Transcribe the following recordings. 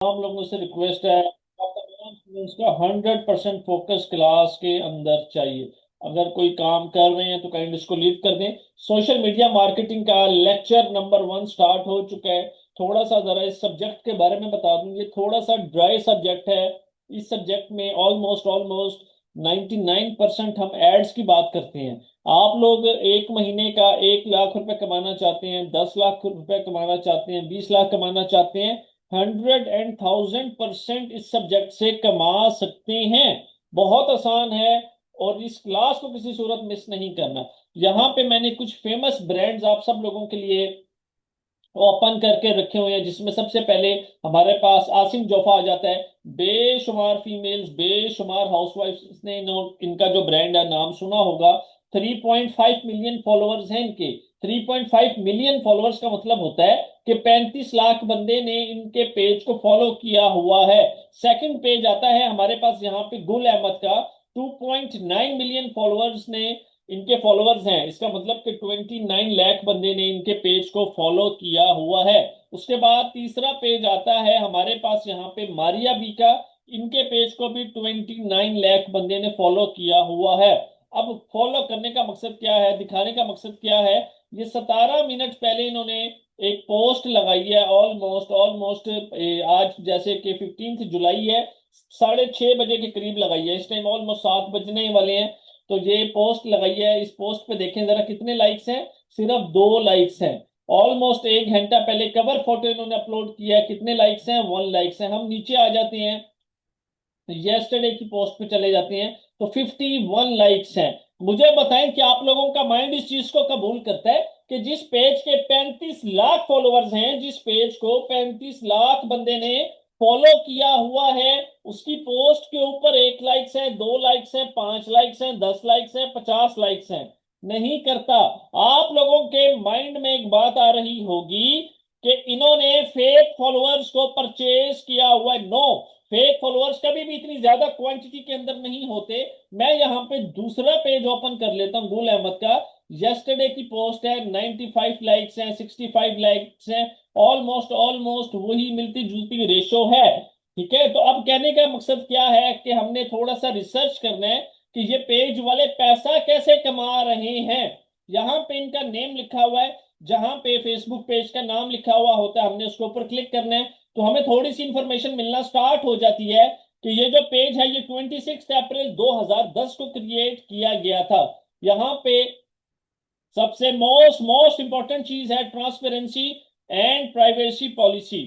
तमाम लोगों से रिक्वेस्ट है, आप तमाम स्टूडेंट्स का 100% फोकस क्लास के अंदर चाहिए। अगर कोई काम कर रहे हैं तो काइंड इसको लीव कर दें। सोशल मीडिया मार्केटिंग का लेक्चर नंबर 1 स्टार्ट हो चुका है। थोड़ा सा जरा इस सब्जेक्ट के बारे में बता दूं, ये थोड़ा सा ड्राई सब्जेक्ट है। इस सब्जेक्ट में ऑलमोस्ट ऑलमोस्ट 99% हम एड्स की बात करते हैं। आप लोग एक महीने का 1 लाख रुपए कमाना चाहते हैं, 10 लाख रुपए कमाना चाहते हैं, 20 लाख कमाना चाहते हैं, 100 and 1000% इस सब्जेक्ट से कमा सकते हैं। बहुत आसान है और इस क्लास को किसी सूरत मिस नहीं करना। यहाँ पे मैंने कुछ फेमस ब्रांड्स आप सब लोगों के लिए ओपन करके रखे हुए हैं, जिसमें सबसे पहले हमारे पास आसिम जोफा आ जाता है। बेशुमार फीमेल्स, बेशुमार हाउसवाइफ्स ने इनका जो ब्रांड है नाम सुना होगा। 3.5 मिलियन फॉलोअर्स हैं इनके। 3.5 मिलियन फॉलोअर्स का मतलब होता है कि 35 लाख बंदे ने इनके पेज को फॉलो किया हुआ है। सेकंड पेज आता है हमारे पास यहाँ पे गुल अहमद का। 2.9 मिलियन फॉलोअर्स ने इनके फॉलोअर्स हैं। इसका मतलब कि 29 लाख बंदे ने इनके पेज को फॉलो किया हुआ है। उसके बाद तीसरा पेज आता है हमारे पास यहाँ पे मारिया बी का। इनके पेज को भी 29 लाख बंदे ने फॉलो किया हुआ है। अब फॉलो करने का मकसद क्या है, दिखाने का मकसद क्या है? ये 17 मिनट पहले इन्होंने एक पोस्ट लगाई है। ऑलमोस्ट ऑलमोस्ट आज जैसे कि 15 जुलाई है, 6:30 बजे के करीब लगाई है। इस टाइम ऑलमोस्ट 7 बजने ही वाले हैं। तो ये पोस्ट लगाई है। इस पोस्ट पे देखें जरा कितने लाइक्स हैं। सिर्फ 2 लाइक्स हैं। ऑलमोस्ट 1 घंटा पहले कवर फोटो इन्होंने अपलोड किया है। कितने लाइक्स हैं? 1 लाइक्स हैं। हम नीचे आ जाते हैं, यस्टरडे की पोस्ट पे चले जाते हैं तो 51 लाइक्स हैं। मुझे बताएं कि आप लोगों का माइंड इस चीज को कबूल करता है कि जिस पेज के 35 लाख फॉलोअर्स हैं, जिस पेज को 35 लाख बंदे ने फॉलो किया हुआ है, उसकी पोस्ट के ऊपर 1 लाइक्स है, 2 लाइक्स है, 5 लाइक्स है, 10 लाइक्स है, 50 लाइक्स है? नहीं करता। आप लोगों के माइंड में एक बात आ रही होगी कि इन्होंने फेक फॉलोअर्स को परचेज किया हुआ है। नो, फेक फॉलोअर्स कभी भी इतनी ज्यादा क्वांटिटी के अंदर नहीं होते। मैं यहाँ पे दूसरा पेज ओपन कर लेता हूँ गुल अहमद का। यस्टरडे की पोस्ट है, 95 लाइक्स हैं, 65 लाइक्स हैं। ऑलमोस्ट ऑलमोस्ट वही मिलती जुलती रेशो है। ठीक है, तो अब कहने का मकसद क्या है कि हमने थोड़ा सा रिसर्च करना है कि ये पेज वाले पैसा कैसे कमा रहे हैं। यहाँ पे इनका नेम लिखा हुआ है। जहां पे फेसबुक पेज का नाम लिखा हुआ होता है हमने उसके ऊपर क्लिक करना है, तो हमें थोड़ी सी इंफॉर्मेशन मिलना स्टार्ट हो जाती है कि ये जो पेज है ये 26 अप्रैल 2010 को क्रिएट किया गया था। यहाँ पे सबसे मोस्ट मोस्ट इंपॉर्टेंट चीज है ट्रांसपेरेंसी एंड प्राइवेसी पॉलिसी।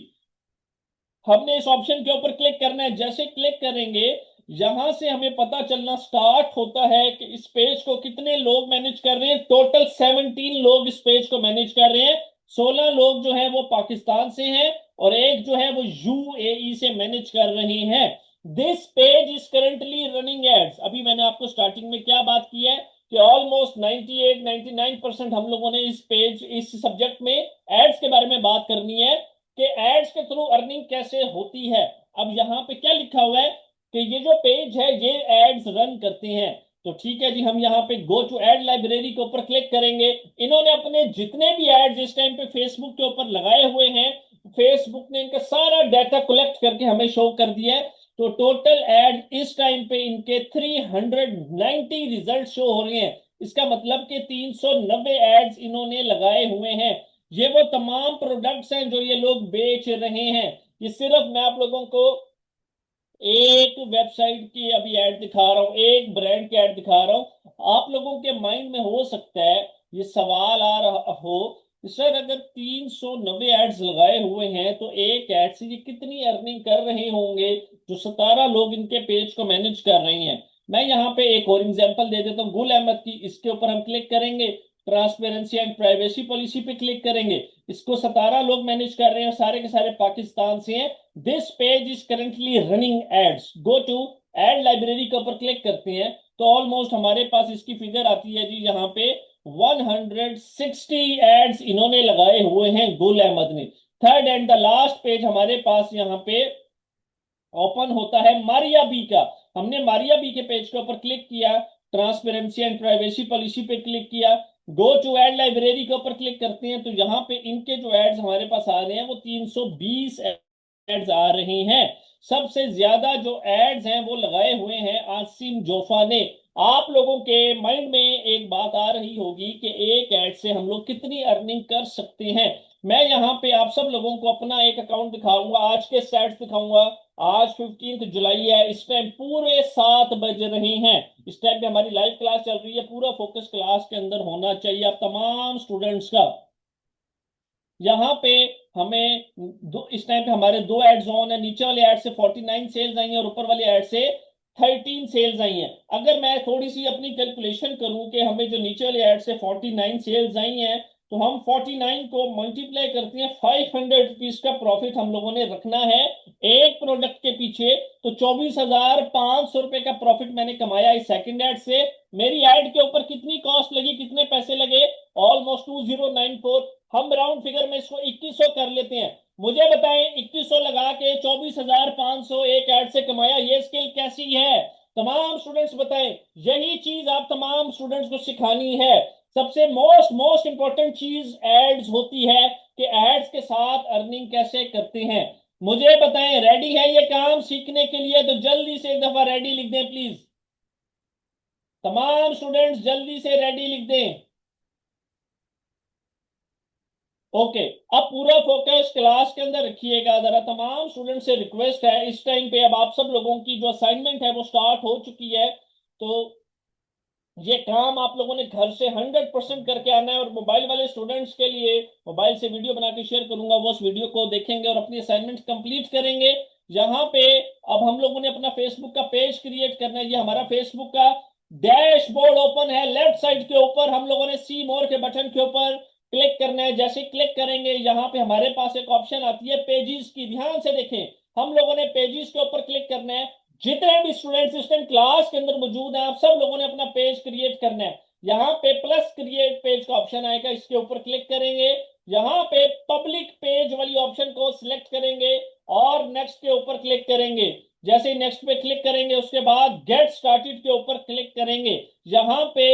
हमने इस ऑप्शन के ऊपर क्लिक करना है। जैसे क्लिक करेंगे, यहां से हमें पता चलना स्टार्ट होता है कि इस पेज को कितने लोग मैनेज कर रहे हैं। टोटल 17 लोग इस पेज को मैनेज कर रहे हैं। 16 लोग जो है वो पाकिस्तान से हैं और एक जो है वो यूएई से मैनेज कर रहे हैं। This page is currently running ads. अभी मैंने आपको स्टार्टिंग में क्या बात की है कि ऑलमोस्ट 98 99% हम लोगों ने इस पेज इस सब्जेक्ट में एड्स के बारे में बात करनी है कि एड्स के थ्रू अर्निंग कैसे होती है। अब यहाँ पे क्या लिखा हुआ है कि ये जो पेज है ये एड्स रन करते हैं। तो ठीक है जी, हम यहाँ पे गो टू एड लाइब्रेरी के ऊपर क्लिक करेंगे। इन्होंने अपने जितने भी एड्स इस टाइम पे फेसबुक के ऊपर लगाए हुए हैं, फेसबुक ने इनका सारा डाटा कलेक्ट करके हमें शो कर दिया है। तो टोटल एड इस टाइम पे इनके 390 रिजल्ट शो हो रहे हैं। इसका मतलब कि 390 एड्स इन्होंने लगाए हुए हैं। ये वो तमाम प्रोडक्ट्स हैं जो ये लोग बेच रहे हैं। ये सिर्फ मैं आप लोगों को एक वेबसाइट की अभी ऐड दिखा रहा हूं, एक ब्रांड की ऐड दिखा रहा हूं। आप लोगों के माइंड में हो सकता है ये सवाल आ रहा हो, सर अगर 390 एड्स लगाए हुए हैं तो एक ऐड से ये कितनी अर्निंग कर रहे होंगे जो 17 लोग इनके पेज को मैनेज कर रहे हैं। मैं यहाँ पे एक और एग्जांपल दे देता हूँ गुल अहमद की। इसके ऊपर हम क्लिक करेंगे, ट्रांसपेरेंसी एंड प्राइवेसी पॉलिसी पे क्लिक करेंगे। इसको 17 लोग मैनेज कर रहे हैं, सारे के सारे पाकिस्तान से हैं। This page is currently running ads. Go to ad library के ऊपर क्लिक करते हैं तो ऑलमोस्ट हमारे पास इसकी फिगर आती है जी। यहाँ पे 160 एड्स इन्होंने लगाए हुए हैं गुल अहमद ने। Third and the last page हमारे पास यहाँ पे ओपन होता है मारिया बी का। हमने मारिया बी के पेज के ऊपर क्लिक किया, ट्रांसपेरेंसी एंड प्राइवेसी पॉलिसी पे क्लिक किया, गो टू एड लाइब्रेरी के ऊपर क्लिक करते हैं तो यहाँ पे इनके जो एड्स हमारे पास आ रहे हैं वो 320 एड्स आ रही हैं। सबसे ज्यादा जो एड्स हैं वो लगाए हुए हैं आसिम जोफा ने। आप लोगों के माइंड में एक बात आ रही होगी कि एक एड से हम लोग कितनी अर्निंग कर सकते हैं। मैं यहाँ पे आप सब लोगों को अपना एक अकाउंट दिखाऊंगा, आज के स्टैट्स दिखाऊंगा। आज 15 जुलाई है, इस टाइम पूरे 7 बज रहे हैं। इस टाइम पे हमारी लाइव क्लास चल रही है, पूरा फोकस क्लास के अंदर होना चाहिए आप तमाम स्टूडेंट्स का। यहाँ पे हमें इस टाइम पे हमारे दो एड्स ऑन है। नीचे वाले एड से 49 सेल्स आई हैं और ऊपर वाले एड से 13 सेल्स आई हैं। अगर मैं थोड़ी सी अपनी कैलकुलेशन करूं कि हमें जो नीचे वाले एड से 49 सेल्स आई हैं, तो हम 49 को मल्टीप्लाई करते हैं, 500 रुपीज का प्रॉफिट हम लोगों ने रखना है एक प्रोडक्ट के पीछे। तो 24,500 रुपए का प्रॉफिट मैंने कमाया इस सेकंड एड से। मेरी एड के ऊपर कितनी कॉस्ट लगी, कितने पैसे लगे? ऑलमोस्ट 2094। हम राउंड फिगर में इसको 2100 कर लेते हैं। मुझे बताएं, 2100 लगा के 24,500 एक ऐड से कमाया, ये स्किल कैसी है? तमाम स्टूडेंट्स बताएं। यही चीज आप तमाम स्टूडेंट्स को सिखानी है। सबसे मोस्ट मोस्ट इंपॉर्टेंट चीज एड्स होती है कि एड्स के साथ अर्निंग कैसे करते हैं। मुझे बताएं, रेडी है ये काम सीखने के लिए? तो जल्दी से एक दफा रेडी लिख दें प्लीज। तमाम स्टूडेंट्स जल्दी से रेडी लिख दें। ओके, अब पूरा फोकस क्लास के अंदर रखिएगा जरा। तमाम स्टूडेंट से रिक्वेस्ट है इस टाइम पे, अब आप सब लोगों की जो असाइनमेंट है वो स्टार्ट हो चुकी है। तो ये काम आप लोगों ने घर से 100% करके आना है। और मोबाइल वाले स्टूडेंट्स के लिए मोबाइल से वीडियो बना के शेयर करूंगा, वो उस वीडियो को देखेंगे और अपनी असाइनमेंट कंप्लीट करेंगे। यहाँ पे अब हम लोगों ने अपना फेसबुक का पेज क्रिएट करना है। ये हमारा फेसबुक का डैशबोर्ड ओपन है। लेफ्ट साइड के ऊपर हम लोगों ने सी मोर के बटन के ऊपर क्लिक करना है। जैसे क्लिक करेंगे, यहाँ पे हमारे पास एक ऑप्शन आती है पेजेस की। ध्यान से देखें, हम लोगों ने पेजेस के ऊपर क्लिक करना है। जितने भी स्टूडेंट्स इस टाइम क्लास के अंदर मौजूद हैं, आप सब लोगों ने अपना पेज क्रिएट करना है। यहाँ पे प्लस क्रिएट पेज का ऑप्शन आएगा, इसके ऊपर क्लिक करेंगे। यहाँ पे पब्लिक पेज वाली ऑप्शन को सिलेक्ट करेंगे और नेक्स्ट के ऊपर क्लिक करेंगे। जैसे ही नेक्स्ट पे क्लिक करेंगे, उसके बाद गेट स्टार्टेड के ऊपर क्लिक करेंगे। यहाँ पे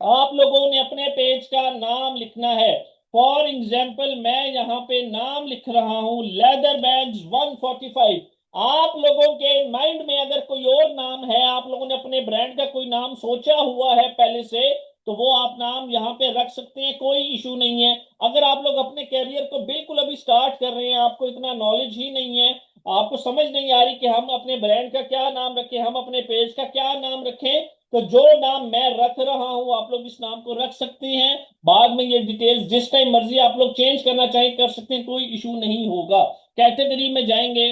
आप लोगों ने अपने पेज का नाम लिखना है। फॉर एग्जाम्पल मैं यहाँ पे नाम लिख रहा हूं लेदर बैंड्स 145। आप लोगों के माइंड में अगर कोई और नाम है, आप लोगों ने अपने ब्रांड का कोई नाम सोचा हुआ है पहले से, तो वो आप नाम यहाँ पे रख सकते हैं, कोई इशू नहीं है। अगर आप लोग अपने कैरियर को बिल्कुल अभी स्टार्ट कर रहे हैं, आपको इतना नॉलेज ही नहीं है, आपको समझ नहीं आ रही कि हम अपने ब्रांड का क्या नाम रखें, हम अपने पेज का क्या नाम रखें, तो जो नाम मैं रख रहा हूं आप लोग इस नाम को रख सकते हैं। बाद में ये डिटेल्स जिस टाइम मर्जी आप लोग चेंज करना चाहें कर सकते हैं, कोई इशू नहीं होगा। कैटेगरी में जाएंगे,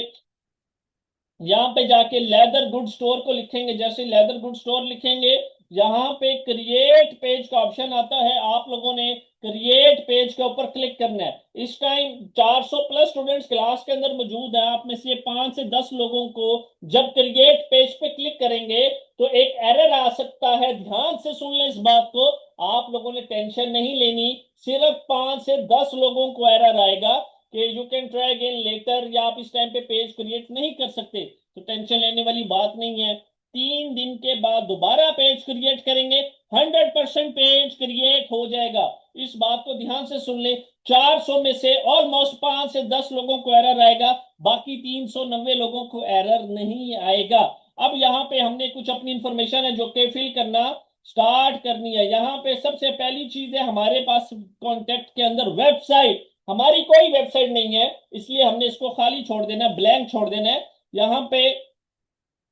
यहाँ पे जाके लेदर गुड स्टोर को लिखेंगे। जैसे लेदर गुड स्टोर लिखेंगे, यहाँ पे क्रिएट पेज का ऑप्शन आता है, आप लोगों ने क्रिएट पेज के ऊपर क्लिक करना है। इस टाइम 400 प्लस स्टूडेंट्स क्लास के अंदर मौजूद है। आप में से 5 से 10 लोगों को जब क्रिएट पेज पे क्लिक करेंगे तो एक एरर आ सकता है। ध्यान से सुन लें इस बात को, आप लोगों ने टेंशन नहीं लेनी। सिर्फ 5 से 10 लोगों को एरर आएगा कि you can try again later, या आप इस टाइम पे पेज क्रिएट नहीं कर सकते। तो टेंशन लेने वाली बात नहीं है। 3 दिन के बाद दोबारा पेज क्रिएट करेंगे, 100% पेज क्रिएट हो जाएगा। इस बात को ध्यान से सुन ले। 400 में से ऑलमोस्ट 5 से 10 लोगों को एरर आएगा, बाकी 390 लोगों को एरर नहीं आएगा। अब यहाँ पे हमने कुछ अपनी इंफॉर्मेशन है जो कि फिल करना स्टार्ट करनी है। यहाँ पे सबसे पहली चीज है, हमारे पास कॉन्टेक्ट के अंदर वेबसाइट, हमारी कोई वेबसाइट नहीं है, इसलिए हमने इसको खाली छोड़ देना, ब्लैंक छोड़ देना है। यहाँ पे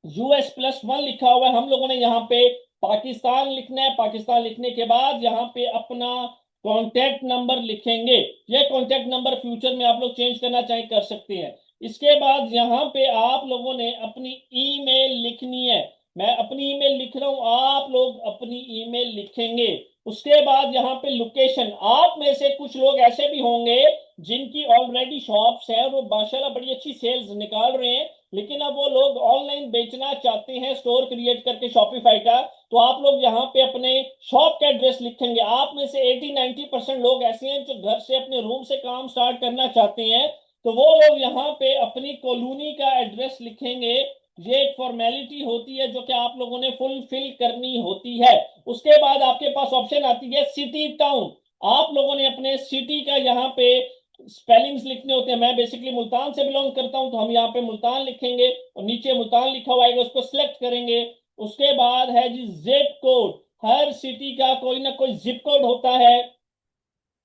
US+1 लिखा हुआ है, हम लोगों ने यहाँ पे पाकिस्तान लिखना है। पाकिस्तान लिखने के बाद यहाँ पे अपना कॉन्टेक्ट नंबर लिखेंगे। ये कॉन्टेक्ट नंबर फ्यूचर में आप लोग चेंज करना चाहे कर सकते हैं। इसके बाद यहाँ पे आप लोगों ने अपनी ईमेल लिखनी है। मैं अपनी ईमेल लिख रहा हूं, आप लोग अपनी ईमेल लिखेंगे। उसके बाद यहाँ पे लोकेशन, आप में से कुछ लोग ऐसे भी होंगे जिनकी ऑलरेडी शॉप्स है और वो माशाल्लाह बड़ी अच्छी सेल्स निकाल रहे हैं, लेकिन अब वो लोग ऑनलाइन बेचना चाहते हैं स्टोर क्रिएट करके शॉपिफाई का। तो आप लोग यहाँ पे अपने शॉप का एड्रेस लिखेंगे। आप में से 80-90% लोग ऐसे हैं जो घर से अपने रूम से काम स्टार्ट करना चाहते हैं, तो वो लोग यहाँ पे अपनी कॉलोनी का एड्रेस लिखेंगे। ये एक फॉर्मेलिटी होती है जो कि आप लोगों ने फुलफिल करनी होती है। उसके बाद आपके पास ऑप्शन आती है सिटी टाउन। आप लोगों ने अपने सिटी का यहाँ पे स्पेलिंग्स लिखने होते हैं। मैं बेसिकली मुल्तान से बिलोंग करता हूं, तो हम यहाँ पे मुल्तान लिखेंगे और नीचे मुल्तान लिखा हुआ आएगा, उसको सिलेक्ट करेंगे। उसके बाद है जी जिप कोड। हर सिटी का कोई ना कोई जिप कोड होता है।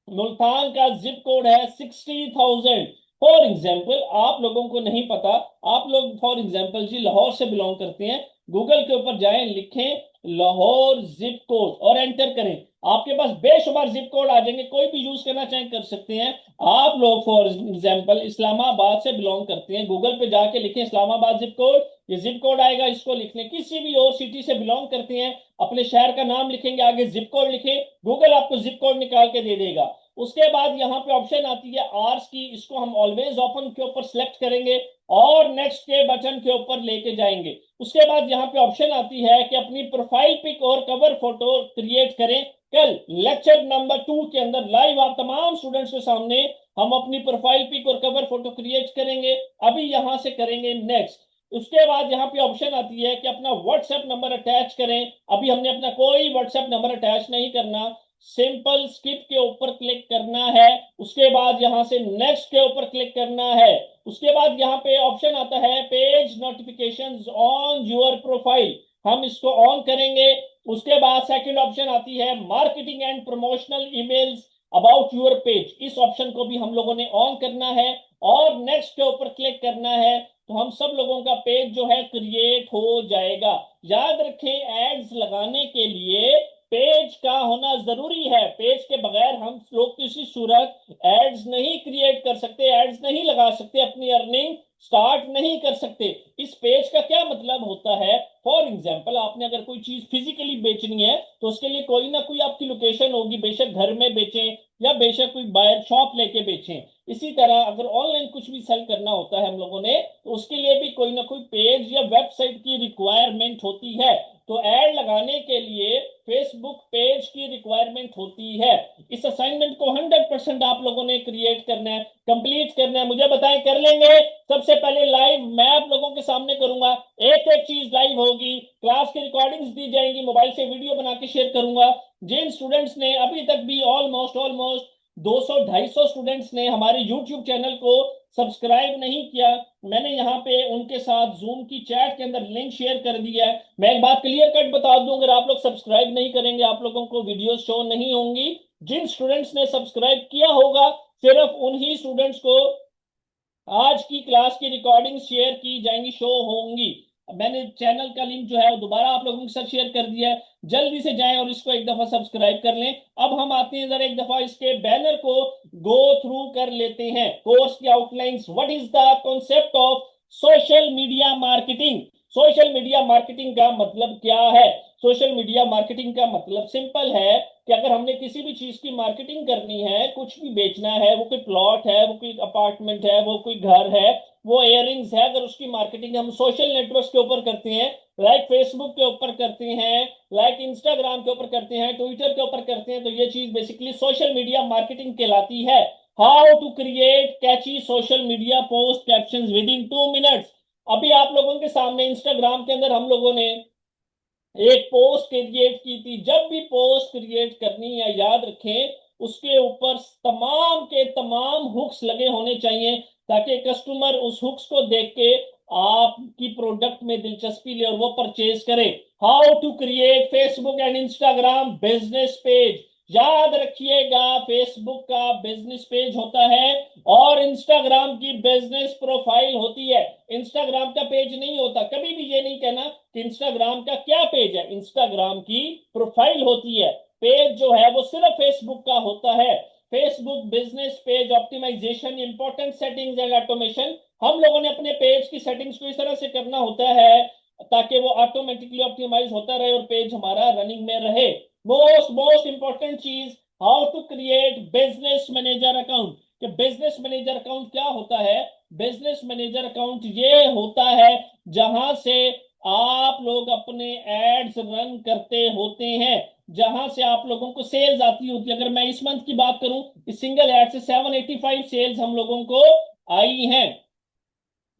मुल्तान का जिप कोड है 60,000। फॉर एग्जाम्पल, आप लोगों को नहीं पता, आप लोग फॉर एग्जाम्पल जी लाहौर से बिलोंग करते हैं, गूगल के ऊपर जाएं, लिखें लाहौर जिप कोड और एंटर करें, आपके पास बेशुमार जिप कोड आ जाएंगे, कोई भी यूज करना चाहें कर सकते हैं। आप लोग फॉर एग्जाम्पल इस्लामाबाद से बिलोंग करते हैं, गूगल पे जाके लिखें इस्लामाबाद जिप कोड, ये जिप कोड आएगा, इसको लिख लें। किसी भी और सिटी से बिलोंग करते हैं, अपने शहर का नाम लिखेंगे, आगे जिप कोड लिखें, गूगल आपको जिप कोड निकाल के दे देगा। उसके बाद यहाँ पे ऑप्शन आती है आर्स की, इसको हम ऑलवेज ओपन के ऊपर सेलेक्ट करेंगे और नेक्स्ट के बटन के ऊपर लेके जाएंगे। उसके बाद यहाँ पे ऑप्शन आती है कि अपनी प्रोफाइल पिक और कवर फोटो क्रिएट करें। कल लेक्चर नंबर 2 के अंदर लाइव आप तमाम स्टूडेंट्स के सामने हम अपनी प्रोफाइल पिक और कवर फोटो क्रिएट करेंगे। अभी यहां से करेंगे नेक्स्ट। उसके बाद यहाँ पे ऑप्शन आती है कि अपना व्हाट्सएप नंबर अटैच करें। अभी हमने अपना कोई व्हाट्सएप नंबर अटैच नहीं करना, सिंपल स्किप के ऊपर क्लिक करना है। उसके बाद यहां से नेक्स्ट के ऊपर क्लिक करना है। उसके बाद यहाँ पे ऑप्शन आता है page notifications on your profile, हम इसको ऑन करेंगे। उसके बाद सेकंड ऑप्शन आती है marketing and promotional emails about your page, इस ऑप्शन को भी हम लोगों ने ऑन करना है और नेक्स्ट के ऊपर क्लिक करना है। तो हम सब लोगों का पेज जो है क्रिएट हो जाएगा। याद रखें, एड्स लगाने के लिए पेज का होना जरूरी है, पेज के बगैर हम लोग किसी सूरत एड्स नहीं क्रिएट कर सकते, एड्स नहीं लगा सकते, अपनी अर्निंग स्टार्ट नहीं कर सकते। इस पेज का क्या मतलब होता है, फॉर एग्जाम्पल आपने अगर कोई चीज फिजिकली बेचनी है तो उसके लिए कोई ना कोई आपकी लोकेशन होगी, बेशक घर में बेचें या बेशक कोई बाहर शॉप लेके बेचें। इसी तरह अगर ऑनलाइन कुछ भी सेल करना होता है हम लोगों ने, तो उसके लिए भी कोई ना कोई पेज या वेबसाइट की रिक्वायरमेंट होती है। तो ऐड लगाने के लिए फेसबुक पेज की रिक्वायरमेंट होती है। इस असाइनमेंट को 100% आप लोगों ने क्रिएट करना है, कंप्लीट करना है। मुझे बताएं, कर लेंगे? सबसे पहले लाइव मैं आप लोगों के सामने करूंगा, एक एक चीज लाइव होगी, क्लास की रिकॉर्डिंग्स दी जाएंगी, मोबाइल से वीडियो बना के शेयर करूंगा। जिन स्टूडेंट्स ने अभी तक भी ऑलमोस्ट ऑलमोस्ट 200-250 स्टूडेंट्स ने हमारे YouTube चैनल को सब्सक्राइब नहीं किया, मैंने यहाँ पे उनके साथ जूम की चैट के अंदर लिंक शेयर कर दिया है। मैं एक बात क्लियर कट बता दूं, अगर आप लोग सब्सक्राइब नहीं करेंगे आप लोगों को वीडियो शो नहीं होंगी। जिन स्टूडेंट्स ने सब्सक्राइब किया होगा सिर्फ उन्हीं स्टूडेंट्स को आज की क्लास की रिकॉर्डिंग शेयर की जाएंगी, शो होंगी। मैंने चैनल का लिंक जो है वो दोबारा आप लोगों के साथ शेयर कर दिया है, जल्दी से जाएं और इसको एक दफा सब्सक्राइब कर लें। अब हम आते हैं, जरा एक दफा इसके बैनर को गो थ्रू कर लेते हैं। कोर्स की outlines, what is the concept of social media marketing. Social media marketing का मतलब क्या है? सोशल मीडिया मार्केटिंग का मतलब सिंपल है कि अगर हमने किसी भी चीज की मार्केटिंग करनी है, कुछ भी बेचना है, वो कोई प्लॉट है, वो कोई अपार्टमेंट है, वो कोई घर है, वो इयररिंग्स है, अगर उसकी मार्केटिंग हम सोशल नेटवर्क्स के ऊपर करते हैं, लाइक फेसबुक के ऊपर करते हैं, लाइक इंस्टाग्राम के ऊपर करते हैं, ट्विटर के ऊपर करते हैं, तो ये चीज बेसिकली सोशल मीडिया मार्केटिंग कहलाती है। How to create catchy social media post captions with in 2 minutes. अभी आप लोगों के सामने इंस्टाग्राम के अंदर हम लोगों ने एक पोस्ट क्रिएट की थी। जब भी पोस्ट क्रिएट करनी है, याद रखें उसके ऊपर तमाम के तमाम हुक्स लगे होने चाहिए, ताकि कस्टमर उस हुक्स को देख के आपकी प्रोडक्ट में दिलचस्पी ले और वो परचेज करे। How to create Facebook and Instagram business page. याद रखिएगा, फेसबुक का बिजनेस पेज होता है और इंस्टाग्राम की बिजनेस प्रोफाइल होती है। इंस्टाग्राम का पेज नहीं होता। कभी भी ये नहीं कहना कि इंस्टाग्राम का क्या पेज है, इंस्टाग्राम की प्रोफाइल होती है। पेज जो है वो सिर्फ फेसबुक का होता है। Facebook business page optimisation, important settings and automation. हम लोगों ने अपने पेज की सेटिंग्स को इस तरह से करना होता है ताकि वो ऑटोमेटिकली ऑप्टिमाइज होता रहे और पेज हमारा रनिंग में रहे। मोस्ट मोस्ट इंपॉर्टेंट चीज, how to create business manager account. कि बिजनेस मैनेजर अकाउंट क्या होता है? बिजनेस मैनेजर अकाउंट ये होता है जहां से आप लोग अपने एड्स रन करते होते हैं, जहां से आप लोगों को सेल्स आती होती है। अगर मैं इस मंथ की बात करूं, इस सिंगल एड से 785 सेल्स हम लोगों को आई हैं।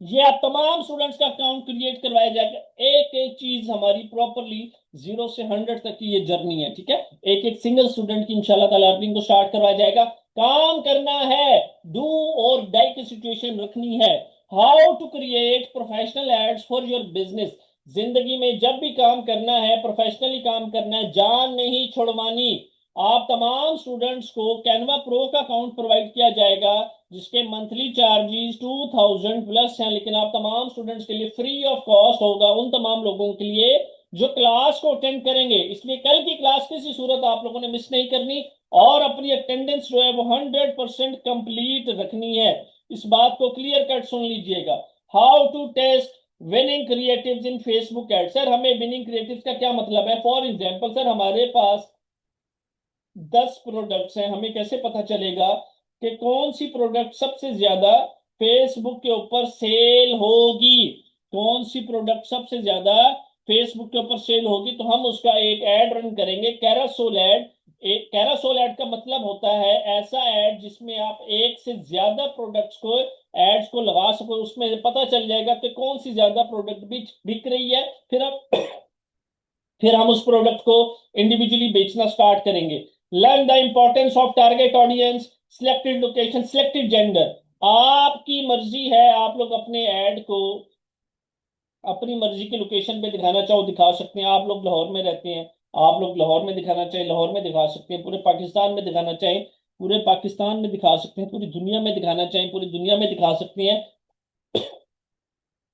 ये आप तमाम स्टूडेंट्स का अकाउंट क्रिएट करवाया जाएगा। एक एक चीज हमारी प्रॉपरली 0 से 100 तक की ये जर्नी है, ठीक है। एक एक सिंगल स्टूडेंट की इंशाल्लाह ताला अर्निंग को स्टार्ट करवाया जाएगा। काम करना है, डू और डाई की सिचुएशन रखनी है। How to create professional ads for your business. जिंदगी में जब भी काम करना है, प्रोफेशनली काम करना है, जान नहीं छुड़वानी। आप तमाम स्टूडेंट्स को कैनवा प्रो का अकाउंट प्रोवाइड किया जाएगा, जिसके मंथली चार्जेस 2000 प्लस हैं, लेकिन आप तमाम स्टूडेंट्स के लिए फ्री ऑफ कॉस्ट होगा, उन तमाम लोगों के लिए जो क्लास को अटेंड करेंगे। इसलिए कल की क्लास किसी सूरत आप लोगों ने मिस नहीं करनी, और अपनी अटेंडेंस जो है वो 100% कंप्लीट रखनी है। इस बात को क्लियर कट सुन लीजिएगा। How to test winning creatives in Facebook ad. Sir हमें विनिंग क्रिएटिव्स का क्या मतलब है? फॉर एग्जाम्पल सर, हमारे पास 10 प्रोडक्ट्स हैं, हमें कैसे पता चलेगा कि कौन सी प्रोडक्ट सबसे ज्यादा फेसबुक के ऊपर सेल होगी? कौन सी प्रोडक्ट सबसे ज्यादा फेसबुक के ऊपर सेल होगी? तो हम उसका एक एड रन करेंगे, कैरासोल एड। एक कैरासोल एड का मतलब होता है ऐसा एड जिसमें आप एक से ज्यादा प्रोडक्ट्स को, एड्स को लगा सको। उसमें पता चल जाएगा कि कौन सी ज्यादा प्रोडक्ट बिक रही है। फिर हम उस प्रोडक्ट को इंडिविजुअली बेचना स्टार्ट करेंगे। Learn the importance of target audience, selected location, selected gender. आपकी मर्जी है, आप लोग अपने ऐड को अपनी मर्जी के लोकेशन पे दिखाना चाहो दिखा सकते हैं। आप लोग लाहौर में रहते हैं, आप लोग लाहौर में दिखाना चाहें लाहौर में दिखा सकते हैं। पूरे पाकिस्तान में दिखाना चाहें पूरे पाकिस्तान में दिखा सकते हैं। पूरी दुनिया में दिखाना चाहें पूरी दुनिया में दिखा सकते हैं।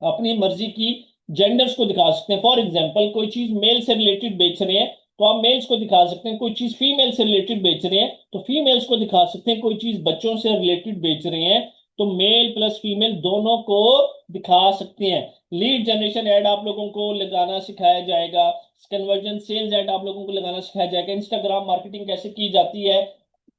अपनी मर्जी की जेंडर्स को दिखा सकते हैं। फॉर एग्जाम्पल, कोई चीज मेल से रिलेटेड बेच रहे हैं तो आप मेल्स को दिखा सकते हैं। कोई चीज फीमेल से रिलेटेड बेच रहे हैं तो फीमेल्स को दिखा सकते हैं। कोई चीज बच्चों से रिलेटेड बेच रहे हैं तो मेल प्लस फीमेल दोनों को दिखा सकते हैं। लीड जनरेशन ऐड आप लोगों को लगाना सिखाया जाएगा। कन्वर्जन सेल्स ऐड आप लोगों को लगाना सिखाया जाएगा। इंस्टाग्राम मार्केटिंग कैसे की जाती है।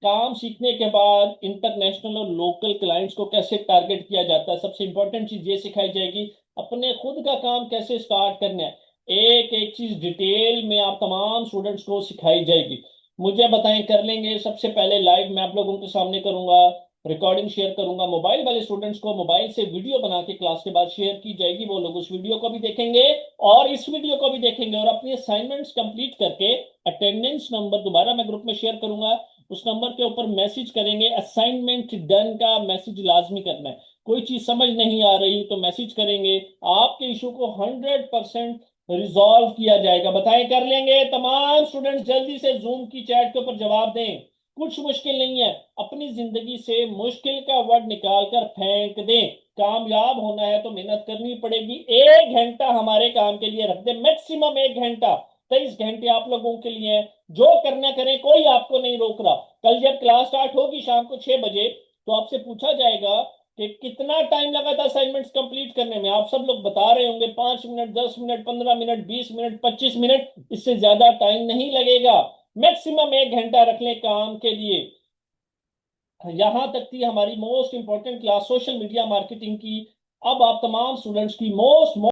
काम सीखने के बाद इंटरनेशनल और लोकल क्लाइंट्स को कैसे टारगेट किया जाता है, सबसे इंपॉर्टेंट चीज ये सिखाई जाएगी। अपने खुद का काम कैसे स्टार्ट करना है, एक एक चीज डिटेल में आप तमाम स्टूडेंट्स को सिखाई जाएगी। मुझे बताएं, कर लेंगे? सबसे पहले लाइव मैं आप लोगों के सामने करूंगा, रिकॉर्डिंग शेयर करूंगा। मोबाइल वाले स्टूडेंट्स को मोबाइल से वीडियो बना के क्लास के बाद शेयर की जाएगी, वो लोग उस वीडियो को भी देखेंगे और इस वीडियो को भी देखेंगे, और अपनी असाइनमेंट्स कंप्लीट करके अटेंडेंस नंबर दोबारा मैं ग्रुप में शेयर करूंगा, उस नंबर के ऊपर मैसेज करेंगे। असाइनमेंट डन का मैसेज लाजमी करना है। कोई चीज समझ नहीं आ रही तो मैसेज करेंगे, आपके इशू को 100% रिजॉल्व किया जाएगा। बताएं, कर लेंगे? तमाम स्टूडेंट्स जल्दी से जूम की चैट के ऊपर जवाब दें। कुछ मुश्किल नहीं है, अपनी जिंदगी से मुश्किल का वर्ड निकाल कर फेंक दें। कामयाब होना है तो मेहनत करनी पड़ेगी। 1 घंटा हमारे काम के लिए रख दें, मैक्सिमम 1 घंटा। 23 घंटे आप लोगों के लिए हैं। जो करना करें, कोई आपको नहीं रोक रहा। कल जब क्लास स्टार्ट होगी शाम को 6 बजे, तो आपसे पूछा जाएगा कि कितना टाइम लगा था असाइनमेंट्स कंप्लीट करने में। आप सब लोग बता रहे होंगे 5 minute, 10 minute, 15 minute, 20 minute, 25 minute, इससे ज्यादा टाइम नहीं लगेगा। मैक्सिमम 1 घंटा रख लें काम के लिए। यहां तक थी हमारी most important class social media marketing की। अब आप तमाम स्टूडेंट्स की मोस्ट